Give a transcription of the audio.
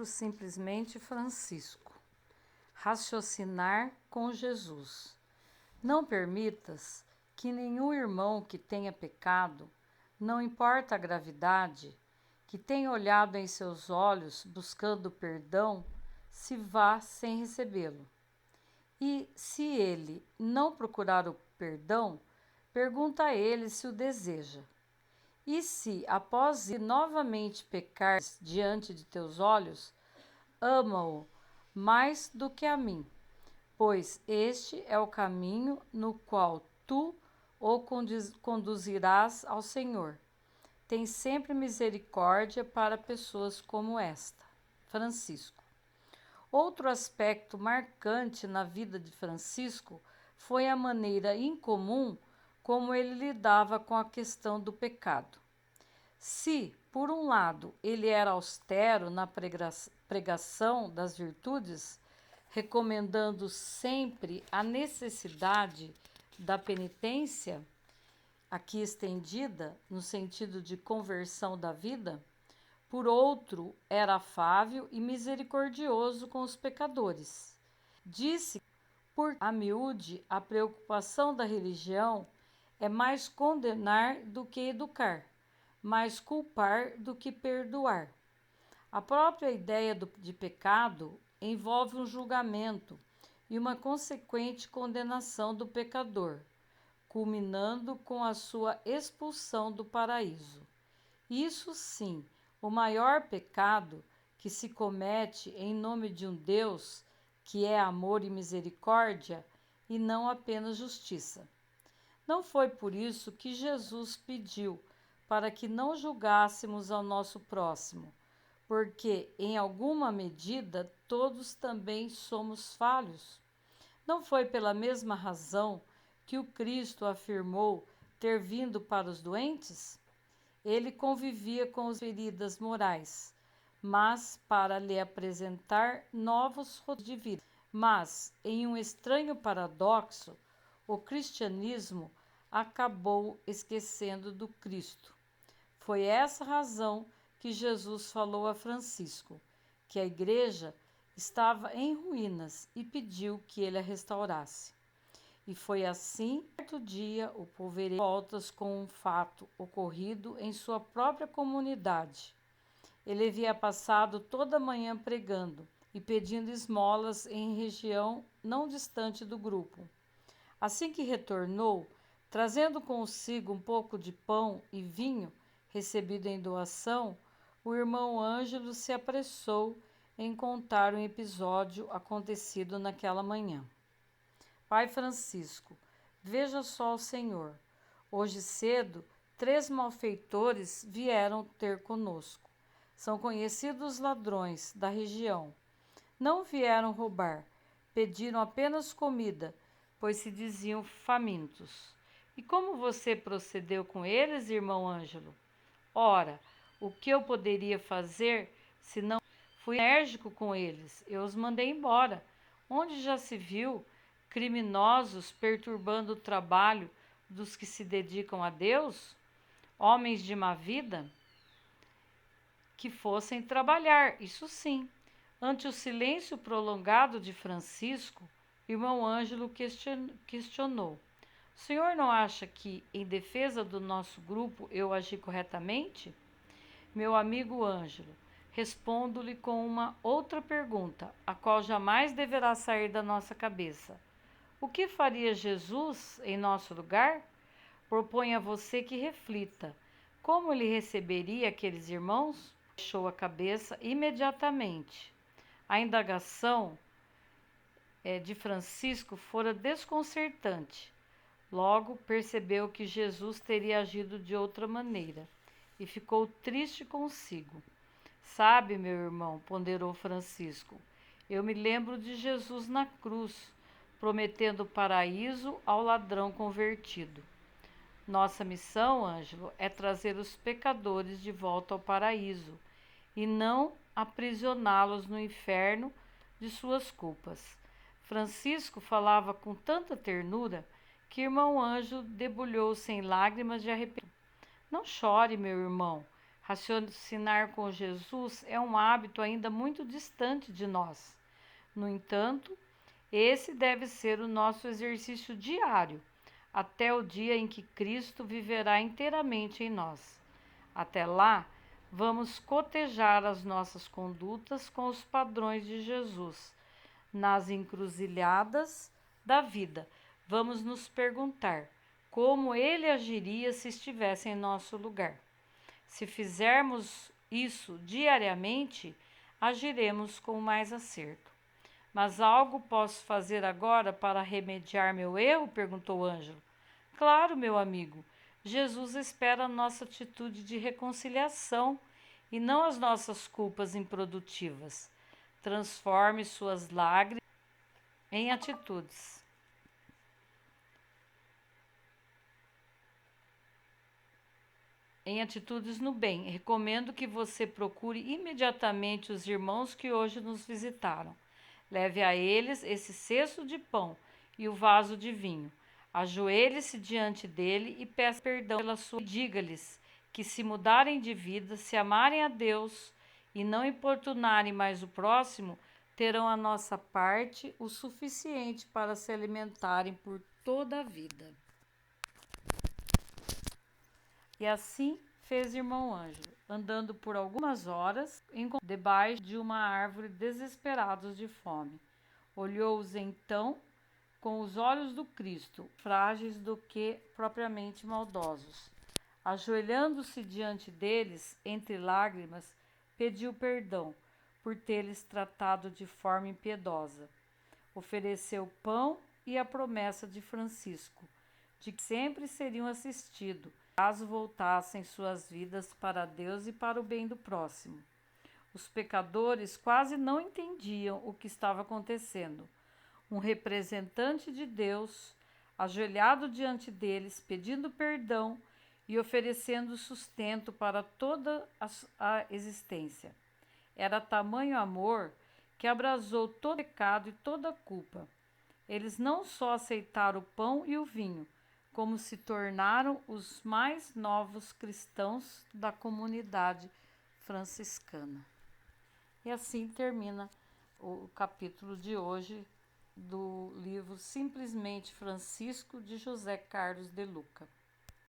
Simplesmente Francisco. Raciocinar com Jesus. Não permitas que nenhum irmão que tenha pecado, não importa a gravidade, que tenha olhado em seus olhos buscando perdão, se vá sem recebê-lo. E, se ele não procurar o perdão, pergunta a ele se o deseja. E se, após ir novamente pecar diante de teus olhos, ama-o mais do que a mim, pois este é o caminho no qual tu o conduzirás ao Senhor. Tem sempre misericórdia para pessoas como esta. Francisco. Outro aspecto marcante na vida de Francisco foi a maneira incomum como ele lidava com a questão do pecado. Se, por um lado, ele era austero na pregação das virtudes, recomendando sempre a necessidade da penitência, aqui estendida no sentido de conversão da vida, por outro, era afável e misericordioso com os pecadores. Disse, por a miúde, a preocupação da religião é mais condenar do que educar, mais culpar do que perdoar. A própria ideia de pecado envolve um julgamento e uma consequente condenação do pecador, culminando com a sua expulsão do paraíso. Isso sim, o maior pecado que se comete em nome de um Deus que é amor e misericórdia e não apenas justiça. Não foi por isso que Jesus pediu para que não julgássemos ao nosso próximo, porque, em alguma medida, todos também somos falhos. Não foi pela mesma razão que o Cristo afirmou ter vindo para os doentes? Ele convivia com as feridas morais, mas para lhe apresentar novos rotos de vida. Mas, em um estranho paradoxo, o cristianismo acabou esquecendo do Cristo. Foi essa razão que Jesus falou a Francisco, que a igreja estava em ruínas e pediu que ele a restaurasse. E foi assim, certo dia, o povereiro voltas com um fato ocorrido em sua própria comunidade. Ele havia passado toda a manhã pregando e pedindo esmolas em região não distante do grupo. Assim que retornou, trazendo consigo um pouco de pão e vinho recebido em doação, o irmão Ângelo se apressou em contar um episódio acontecido naquela manhã. Pai Francisco, veja só o Senhor. Hoje cedo, 3 malfeitores vieram ter conosco. São conhecidos ladrões da região. Não vieram roubar, pediram apenas comida, pois se diziam famintos. E como você procedeu com eles, irmão Ângelo? Ora, o que eu poderia fazer se não fui enérgico com eles? Eu os mandei embora. Onde já se viu criminosos perturbando o trabalho dos que se dedicam a Deus? Homens de má vida? Que fossem trabalhar, isso sim. Ante o silêncio prolongado de Francisco, irmão Ângelo questionou. O senhor não acha que, em defesa do nosso grupo, eu agi corretamente? Meu amigo Ângelo, respondo-lhe com uma outra pergunta, a qual jamais deverá sair da nossa cabeça. O que faria Jesus em nosso lugar? Proponho a você que reflita. Como ele receberia aqueles irmãos? Baixou a cabeça imediatamente. A indagação de Francisco fora desconcertante. Logo percebeu que Jesus teria agido de outra maneira e ficou triste consigo. Sabe, meu irmão, ponderou Francisco, eu me lembro de Jesus na cruz, prometendo o paraíso ao ladrão convertido. Nossa missão, Ângelo, é trazer os pecadores de volta ao paraíso e não aprisioná-los no inferno de suas culpas. Francisco falava com tanta ternura que irmão Ângelo debulhou-se em lágrimas de arrependimento. Não chore, meu irmão, Raciocinar com Jesus é um hábito ainda muito distante de nós. No entanto, esse deve ser o nosso exercício diário, até o dia em que Cristo viverá inteiramente em nós. Até lá, vamos cotejar as nossas condutas com os padrões de Jesus. Nas encruzilhadas da vida, vamos nos perguntar como ele agiria se estivesse em nosso lugar. Se fizermos isso diariamente, agiremos com mais acerto. Mas algo posso fazer agora para remediar meu erro? Perguntou Ângelo. Claro, meu amigo. Jesus espera a nossa atitude de reconciliação e não as nossas culpas improdutivas. Transforme suas lágrimas em atitudes. Em atitudes no bem. Recomendo que você procure imediatamente os irmãos que hoje nos visitaram. Leve a eles esse cesto de pão e o vaso de vinho. Ajoelhe-se diante dele e peça perdão pela sua. Diga-lhes que, se mudarem de vida, se amarem a Deus e não importunarem mais o próximo, terão a nossa parte o suficiente para se alimentarem por toda a vida. E assim fez irmão Ângelo, andando por algumas horas, debaixo de uma árvore, desesperados de fome. Olhou-os então com os olhos do Cristo, frágeis do que propriamente maldosos. Ajoelhando-se diante deles, entre lágrimas, pediu perdão por ter-lhes tratado de forma impiedosa. Ofereceu pão e a promessa de Francisco, de que sempre seriam assistidos, caso voltassem suas vidas para Deus e para o bem do próximo. Os pecadores quase não entendiam o que estava acontecendo. Um representante de Deus, ajoelhado diante deles, pedindo perdão e oferecendo sustento para toda a existência. Era tamanho amor que abrasou todo pecado e toda culpa. Eles não só aceitaram o pão e o vinho, como se tornaram os mais novos cristãos da comunidade franciscana. E assim termina o capítulo de hoje do livro Simplesmente Francisco, de José Carlos de Luca.